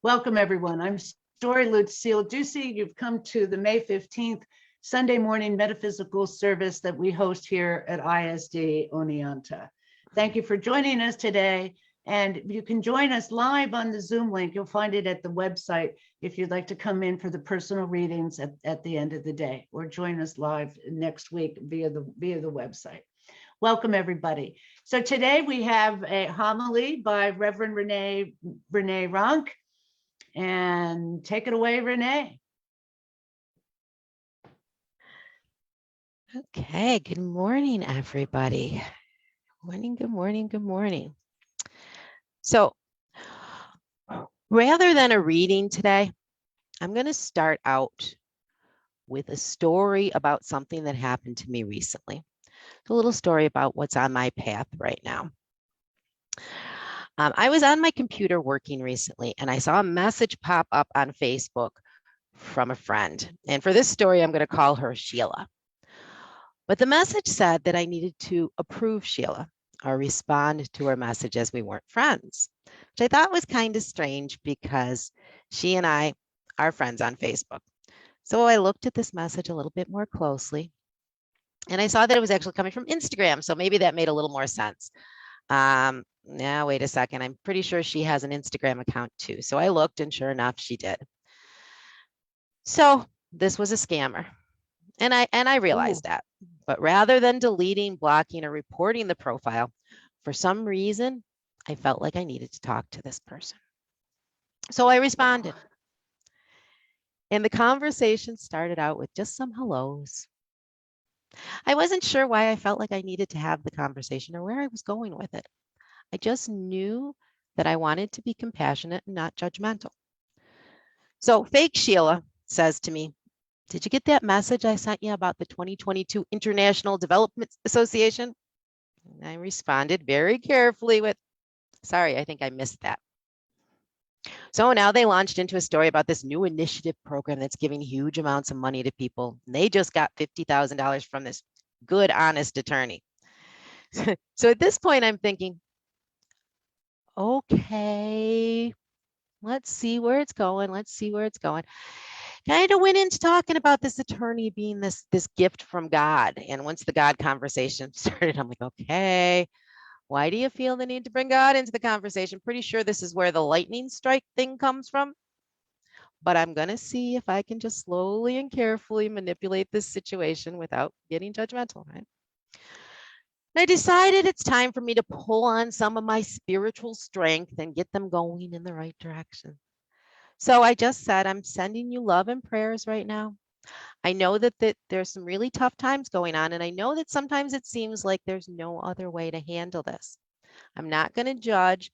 Welcome, everyone. I'm Story Lucille Ducey. You've come to the May 15th Sunday morning metaphysical service that we host here at ISD Oneonta. Thank you for joining us today. And you can join us live on the Zoom link. You'll find it at the website if you'd like to come in for the personal readings at the end of the day, or join us live next week via the website. Welcome, everybody. So today we have a homily by Reverend Renee Ranke. And take it away, Renee. Okay, good morning, everybody. Good morning. So rather than a reading today, I'm going to start out with a story about something that happened to me recently. A little story about what's on my path right now. I was on my computer working recently, and I saw a message pop up on Facebook from a friend. And for this story, I'm going to call her Sheila. But the message said that I needed to approve Sheila or respond to her message as we weren't friends, which I thought was kind of strange because she and I are friends on Facebook. So I looked at this message a little bit more closely, and I saw that it was actually coming from Instagram. So maybe that made a little more sense. Now, wait a second. I'm pretty sure she has an Instagram account too. So I looked, and sure enough, she did. So this was a scammer. And I realized that. But rather than deleting, blocking, or reporting the profile, for some reason, I felt like I needed to talk to this person. So I responded. And the conversation started out with just some hellos. I wasn't sure why I felt like I needed to have the conversation or where I was going with it. I just knew that I wanted to be compassionate and not judgmental. So fake Sheila says to me, "Did you get that message I sent you about the 2022 International Development Association?" And I responded very carefully with, "Sorry, I think I missed that." So now they launched into a story about this new initiative program that's giving huge amounts of money to people. And they just got $50,000 from this good, honest attorney. So at this point, I'm thinking, okay, let's see where it's going. Kind of went into talking about this attorney being this gift from God. And once the God conversation started, I'm like, okay, why do you feel the need to bring God into the conversation? Pretty sure this is where the lightning strike thing comes from. But I'm going to see if I can just slowly and carefully manipulate this situation without getting judgmental, right? I decided it's time for me to pull on some of my spiritual strength and get them going in the right direction. So I just said, I'm sending you love and prayers right now. I know that there's some really tough times going on, and I know that sometimes it seems like there's no other way to handle this. I'm not going to judge,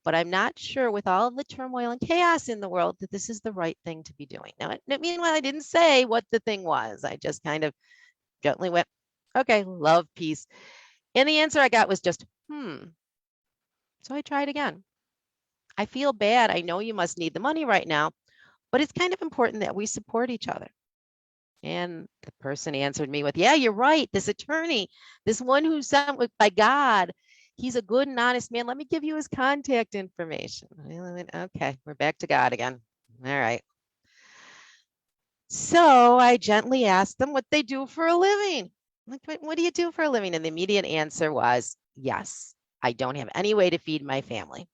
but I'm not sure with all of the turmoil and chaos in the world that this is the right thing to be doing. Now, meanwhile, I didn't say what the thing was. I just kind of gently went, okay, love, peace. And the answer I got was just, So I tried again. I feel bad. I know you must need the money right now, but it's kind of important that we support each other. And the person answered me with, yeah, you're right. This attorney, this one who's sent by God, he's a good and honest man. Let me give you his contact information. I went, okay, we're back to God again. All right. So I gently asked them what they do for a living. Like, what do you do for a living? And the immediate answer was, yes, I don't have any way to feed my family.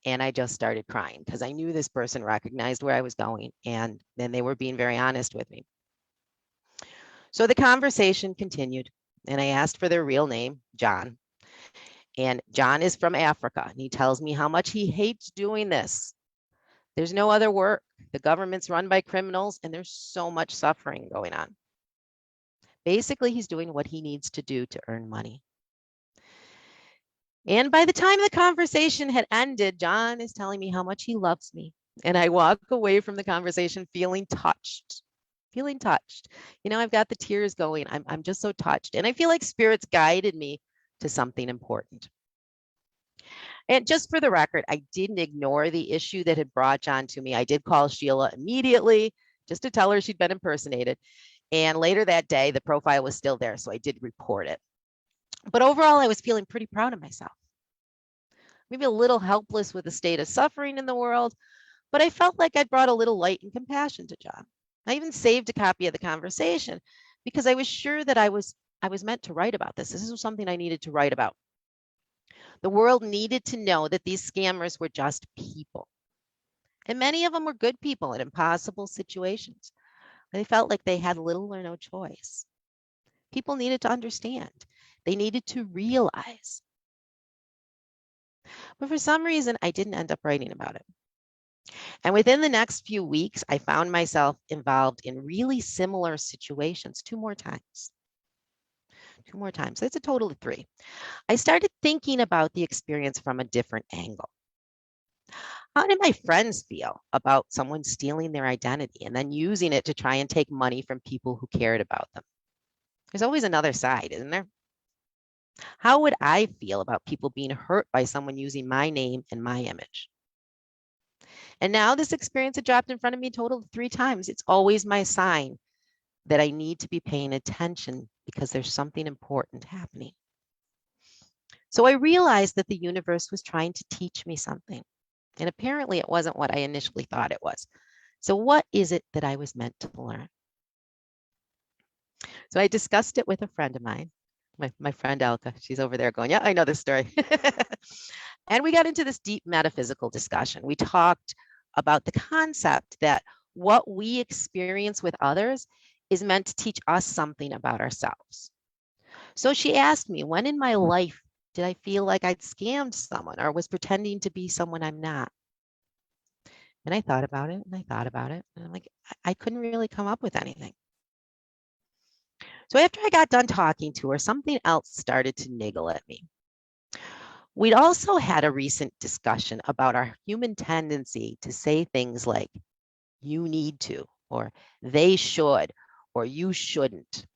And I just started crying because I knew this person recognized where I was going. And then they were being very honest with me. So the conversation continued, and I asked for their real name, John. And John is from Africa, and he tells me how much he hates doing this. There's no other work. The government's run by criminals, and there's so much suffering going on. Basically, he's doing what he needs to do to earn money. And by the time the conversation had ended, John is telling me how much he loves me. And I walk away from the conversation feeling touched. You know, I've got the tears going. I'm just so touched. And I feel like spirits guided me to something important. And just for the record, I didn't ignore the issue that had brought John to me. I did call Sheila immediately just to tell her she'd been impersonated. And later that day, the profile was still there, so I did report it. But overall, I was feeling pretty proud of myself. Maybe a little helpless with the state of suffering in the world, but I felt like I'd brought a little light and compassion to John. I even saved a copy of the conversation because I was sure that I was meant to write about this. This was something I needed to write about. The world needed to know that these scammers were just people. And many of them were good people in impossible situations. They felt like they had little or no choice. People needed to understand. They needed to realize. But for some reason, I didn't end up writing about it. And within the next few weeks, I found myself involved in really similar situations 2 more times. 2 more times. It's a total of 3. I started thinking about the experience from a different angle. How did my friends feel about someone stealing their identity and then using it to try and take money from people who cared about them? There's always another side, isn't there? How would I feel about people being hurt by someone using my name and my image? And now this experience had dropped in front of me a total of 3 times. It's always my sign that I need to be paying attention because there's something important happening. So I realized that the universe was trying to teach me something. And apparently it wasn't what I initially thought it was. So what is it that I was meant to learn? So I discussed it with a friend of mine, my friend Elka. She's over there going, yeah, I know this story. And we got into this deep metaphysical discussion. We talked about the concept that what we experience with others is meant to teach us something about ourselves. So she asked me, when in my life did I feel like I'd scammed someone or was pretending to be someone I'm not? And I thought about it and I thought about it. And I'm like, I couldn't really come up with anything. So after I got done talking to her, something else started to niggle at me. We'd also had a recent discussion about our human tendency to say things like, you need to, or they should, or you shouldn't.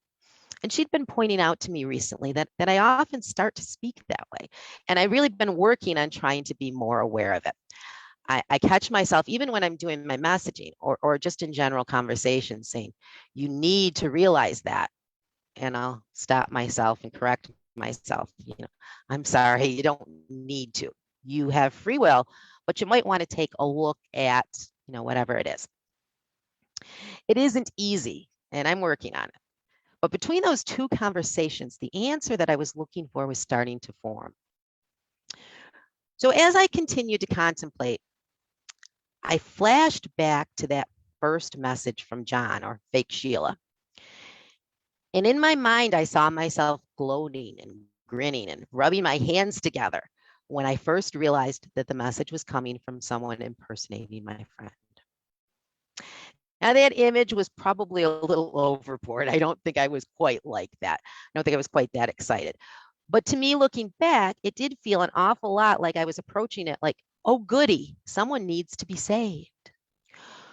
And she'd been pointing out to me recently that I often start to speak that way. And I've really been working on trying to be more aware of it. I catch myself, even when I'm doing my messaging or just in general conversations, saying, you need to realize that. And I'll stop myself and correct myself. I'm sorry, you don't need to. You have free will, but you might want to take a look at, whatever it is. It isn't easy, and I'm working on it. But between those 2 conversations, the answer that I was looking for was starting to form. So as I continued to contemplate, I flashed back to that first message from John, or fake Sheila. And in my mind, I saw myself gloating and grinning and rubbing my hands together when I first realized that the message was coming from someone impersonating my friend. Now, that image was probably a little overboard. I don't think I was quite like that. I don't think I was quite that excited. But to me, looking back, it did feel an awful lot like I was approaching it like, oh, goody, someone needs to be saved.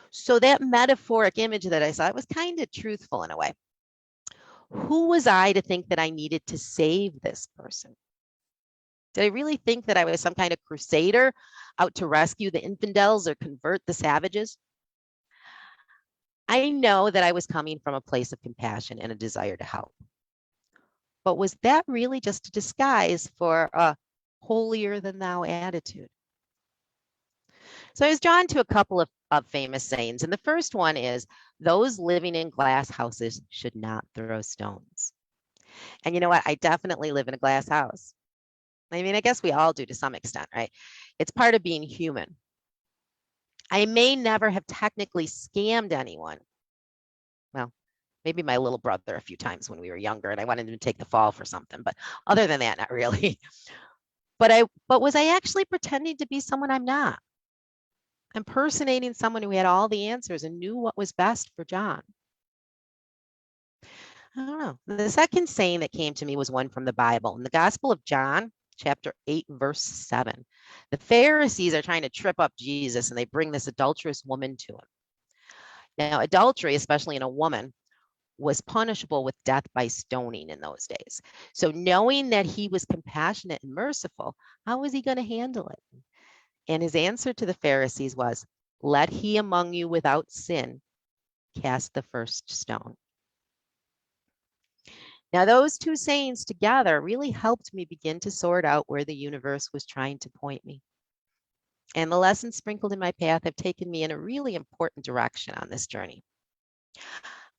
So that metaphoric image that I saw, it was kind of truthful in a way. Who was I to think that I needed to save this person? Did I really think that I was some kind of crusader out to rescue the infidels or convert the savages? I know that I was coming from a place of compassion and a desire to help. But was that really just a disguise for a holier than thou attitude? So I was drawn to a couple of famous sayings. And the first one is, those living in glass houses should not throw stones. And you know what? I definitely live in a glass house. I mean, I guess we all do to some extent, right? It's part of being human. I may never have technically scammed anyone. Well, maybe my little brother a few times when we were younger and I wanted him to take the fall for something. But other than that, not really. But was I actually pretending to be someone I'm not? Impersonating someone who had all the answers and knew what was best for John. I don't know. The second saying that came to me was one from the Bible. In the Gospel of John, chapter 8, verse 7, the Pharisees are trying to trip up Jesus and they bring this adulterous woman to him. Now, adultery, especially in a woman, was punishable with death by stoning in those days. So knowing that he was compassionate and merciful, how was he going to handle it? And his answer to the Pharisees was, let he among you without sin cast the first stone. Now, those 2 sayings together really helped me begin to sort out where the universe was trying to point me. And the lessons sprinkled in my path have taken me in a really important direction on this journey.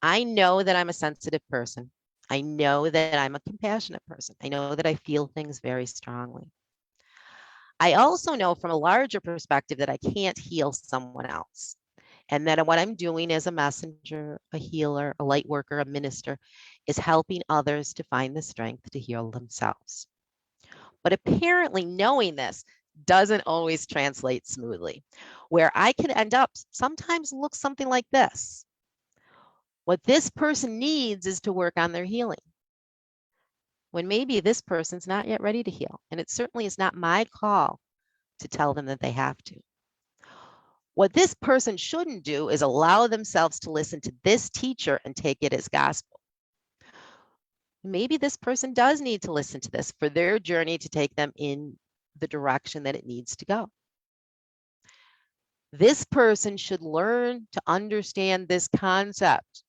I know that I'm a sensitive person. I know that I'm a compassionate person. I know that I feel things very strongly. I also know from a larger perspective that I can't heal someone else. And that what I'm doing as a messenger, a healer, a light worker, a minister, is helping others to find the strength to heal themselves. But apparently, knowing this doesn't always translate smoothly. Where I can end up sometimes looks something like this. What this person needs is to work on their healing, when maybe this person's not yet ready to heal. And it certainly is not my call to tell them that they have to. What this person shouldn't do is allow themselves to listen to this teacher and take it as gospel. Maybe this person does need to listen to this for their journey to take them in the direction that it needs to go. This person should learn to understand this concept.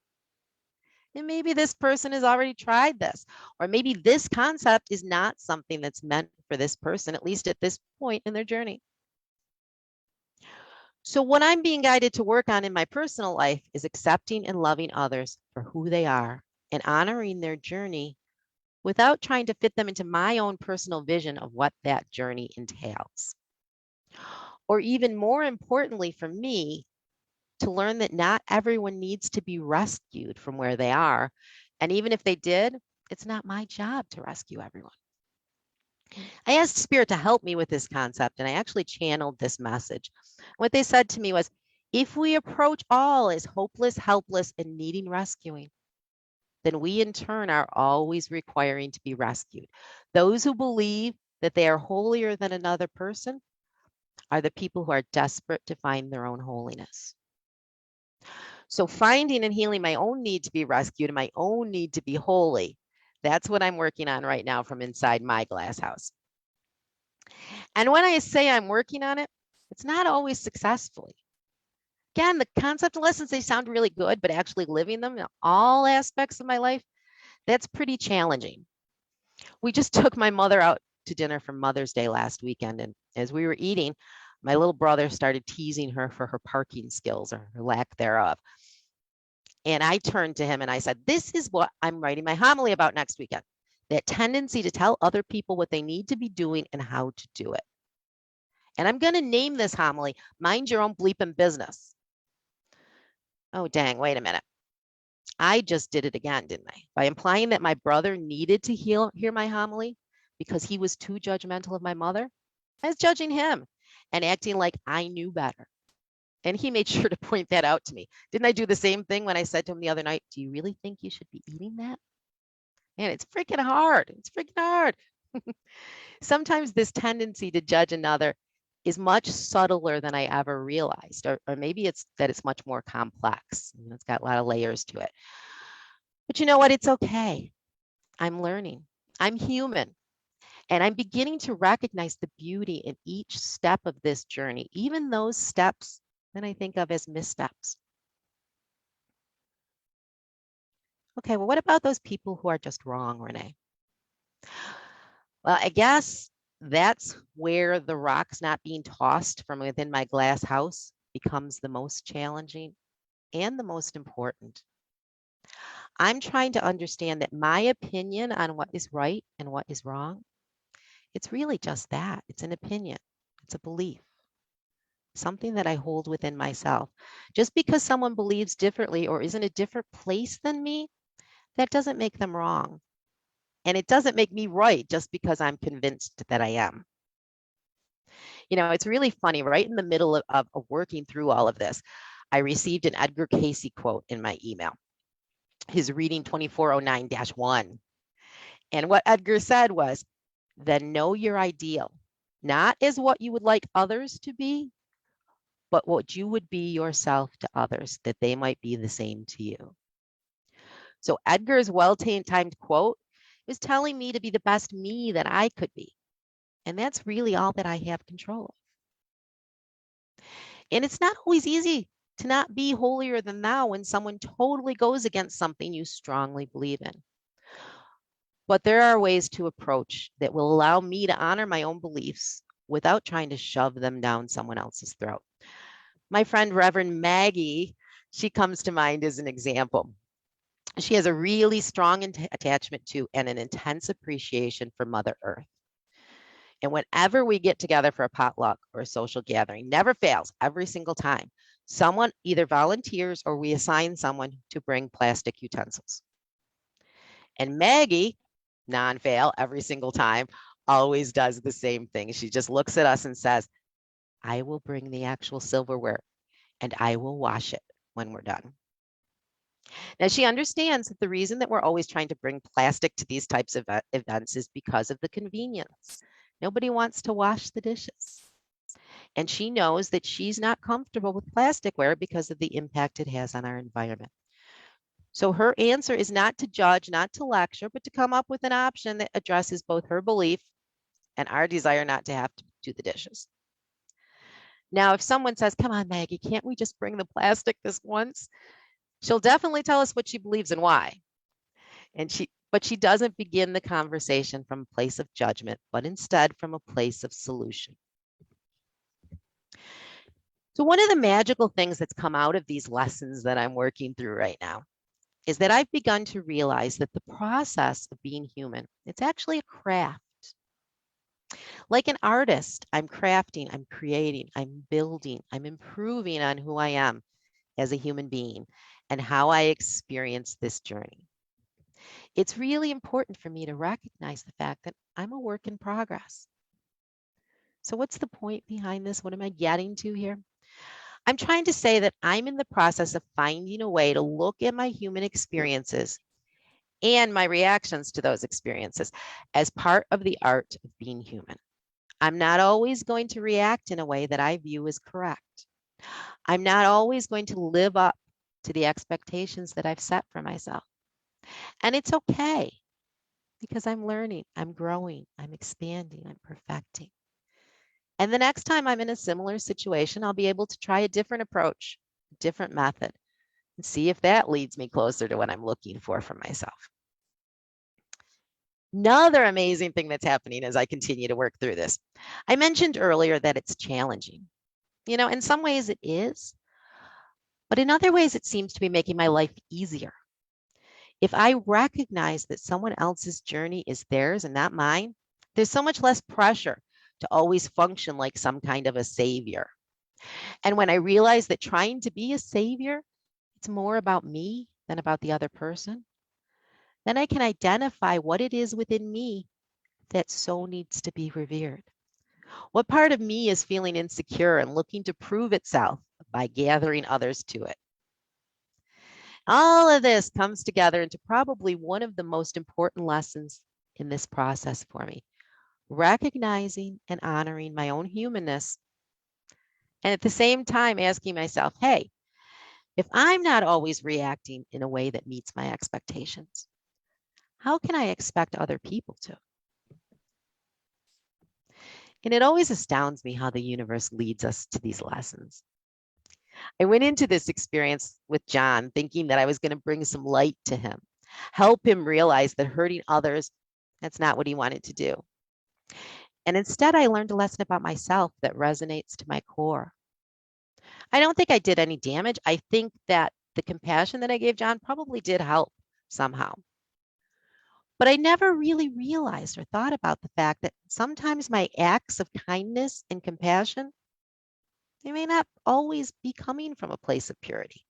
And maybe this person has already tried this, or maybe this concept is not something that's meant for this person, at least at this point in their journey. So what I'm being guided to work on in my personal life is accepting and loving others for who they are and honoring their journey without trying to fit them into my own personal vision of what that journey entails. Or even more importantly for me, to learn that not everyone needs to be rescued from where they are. And even if they did, it's not my job to rescue everyone. I asked Spirit to help me with this concept, and I actually channeled this message. What they said to me was, if we approach all as hopeless, helpless, and needing rescuing, then we in turn are always requiring to be rescued. Those who believe that they are holier than another person are the people who are desperate to find their own holiness. So finding and healing my own need to be rescued and my own need to be holy, that's what I'm working on right now from inside my glass house. And when I say I'm working on it, it's not always successfully. Again, the concept lessons, they sound really good, but actually living them in all aspects of my life, that's pretty challenging. We just took my mother out to dinner for Mother's Day last weekend. And as we were eating, my little brother started teasing her for her parking skills or her lack thereof. And I turned to him and I said, this is what I'm writing my homily about next weekend. That tendency to tell other people what they need to be doing and how to do it. And I'm going to name this homily, Mind Your Own Bleeping Business. Oh, dang, wait a minute. I just did it again, didn't I? By implying that my brother needed to hear my homily because he was too judgmental of my mother, I was judging him and acting like I knew better. And he made sure to point that out to me. Didn't I do the same thing when I said to him the other night, do you really think you should be eating that? And it's freaking hard. It's freaking hard. Sometimes this tendency to judge another is much subtler than I ever realized, or maybe it's that it's much more complex. It's got a lot of layers to it. But you know what? It's okay. I'm learning. I'm human. And I'm beginning to recognize the beauty in each step of this journey, even those steps that I think of as missteps. Okay, well, what about those people who are just wrong, Renee? Well, I guess that's where the rocks not being tossed from within my glass house becomes the most challenging and the most important. I'm trying to understand that my opinion on what is right and what is wrong, it's really just that. It's an opinion. It's a belief, something that I hold within myself. Just because someone believes differently or is in a different place than me, that doesn't make them wrong. And it doesn't make me right just because I'm convinced that I am. You know, it's really funny, right in the middle of working through all of this, I received an Edgar Cayce quote in my email, his reading 2409-1. And what Edgar said was, then know your ideal, not as what you would like others to be, but what you would be yourself to others, that they might be the same to you. So Edgar's well-timed quote is telling me to be the best me that I could be. And that's really all that I have control of. And it's not always easy to not be holier than thou when someone totally goes against something you strongly believe in. But there are ways to approach that will allow me to honor my own beliefs without trying to shove them down someone else's throat. My friend Reverend Maggie, she comes to mind as an example. She has a really strong attachment to and an intense appreciation for Mother Earth. And whenever we get together for a potluck or a social gathering, never fails, every single time, someone either volunteers or we assign someone to bring plastic utensils. And Maggie, non-fail, every single time, always does the same thing. She just looks at us and says, I will bring the actual silverware and I will wash it when we're done. Now, she understands that the reason that we're always trying to bring plastic to these types of events is because of the convenience. Nobody wants to wash the dishes. And she knows that she's not comfortable with plasticware because of the impact it has on our environment. So her answer is not to judge, not to lecture, but to come up with an option that addresses both her belief and our desire not to have to do the dishes. Now, if someone says, come on, Maggie, can't we just bring the plastic this once? She'll definitely tell us what she believes and why. But she doesn't begin the conversation from a place of judgment, but instead from a place of solution. So one of the magical things that's come out of these lessons that I'm working through right now is that I've begun to realize that the process of being human, it's actually a craft. Like an artist, I'm crafting, I'm creating, I'm building, I'm improving on who I am as a human being and how I experience this journey. It's really important for me to recognize the fact that I'm a work in progress. So what's the point behind this? What am I getting to here? I'm trying to say that I'm in the process of finding a way to look at my human experiences and my reactions to those experiences as part of the art of being human. I'm not always going to react in a way that I view as correct. I'm not always going to live up to the expectations that I've set for myself. And it's okay because I'm learning, I'm growing, I'm expanding, I'm perfecting. And the next time I'm in a similar situation, I'll be able to try a different approach, a different method, and see if that leads me closer to what I'm looking for myself. Another amazing thing that's happening as I continue to work through this. I mentioned earlier that it's challenging. You know, in some ways it is, but in other ways it seems to be making my life easier. If I recognize that someone else's journey is theirs and not mine, there's so much less pressure to always function like some kind of a savior. And when I realize that trying to be a savior, it's more about me than about the other person, then I can identify what it is within me that so needs to be revered. What part of me is feeling insecure and looking to prove itself by gathering others to it? All of this comes together into probably one of the most important lessons in this process for me, recognizing and honoring my own humanness. And at the same time, asking myself, hey, if I'm not always reacting in a way that meets my expectations, how can I expect other people to? And it always astounds me how the universe leads us to these lessons. I went into this experience with John thinking that I was going to bring some light to him, help him realize that hurting others, that's not what he wanted to do. And instead, I learned a lesson about myself that resonates to my core. I don't think I did any damage. I think that the compassion that I gave John probably did help somehow. But I never really realized or thought about the fact that sometimes my acts of kindness and compassion, they may not always be coming from a place of purity.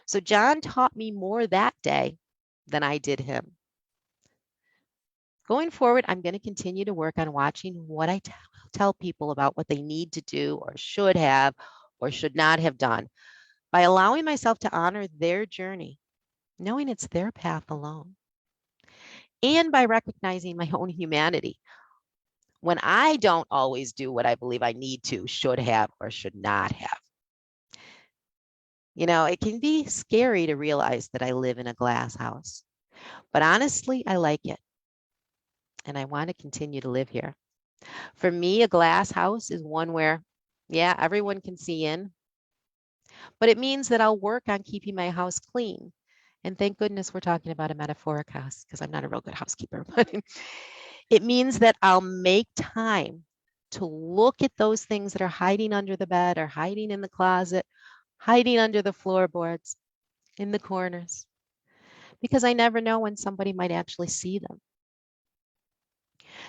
So John taught me more that day than I did him. Going forward, I'm going to continue to work on watching what I tell people about what they need to do or should have or should not have done by allowing myself to honor their journey, knowing it's their path alone, and by recognizing my own humanity when I don't always do what I believe I need to, should have, or should not have. You know, it can be scary to realize that I live in a glass house, but honestly, I like it. And I want to continue to live here. For me, a glass house is one where, yeah, everyone can see in, but it means that I'll work on keeping my house clean. And thank goodness we're talking about a metaphoric house because I'm not a real good housekeeper, but it means that I'll make time to look at those things that are hiding under the bed or hiding in the closet, hiding under the floorboards, in the corners, because I never know when somebody might actually see them.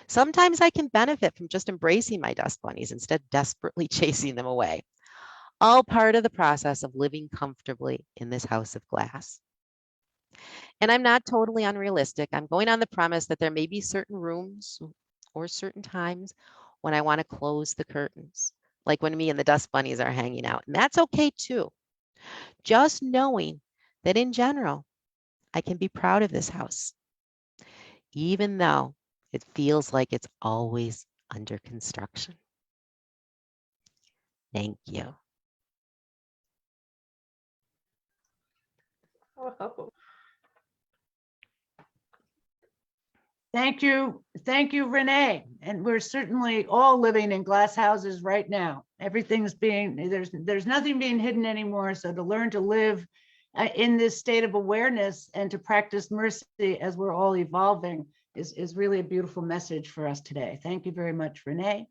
Sometimes I can benefit from just embracing my dust bunnies instead of desperately chasing them away. All part of the process of living comfortably in this house of glass. And I'm not totally unrealistic. I'm going on the premise that there may be certain rooms or certain times when I want to close the curtains, like when me and the dust bunnies are hanging out. And that's okay too. Just knowing that in general, I can be proud of this house, even though it feels like it's always under construction. Thank you. Oh, Thank you. Thank you, Renee. And we're certainly all living in glass houses right now. Everything's there's nothing being hidden anymore. So to learn to live in this state of awareness and to practice mercy as we're all evolving is really a beautiful message for us today. Thank you very much, Renee.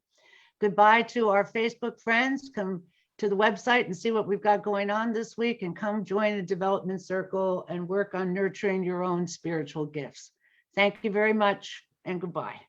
Goodbye to our Facebook friends. Come to the website and see what we've got going on this week, and come join the development circle and work on nurturing your own spiritual gifts. Thank you very much, and goodbye.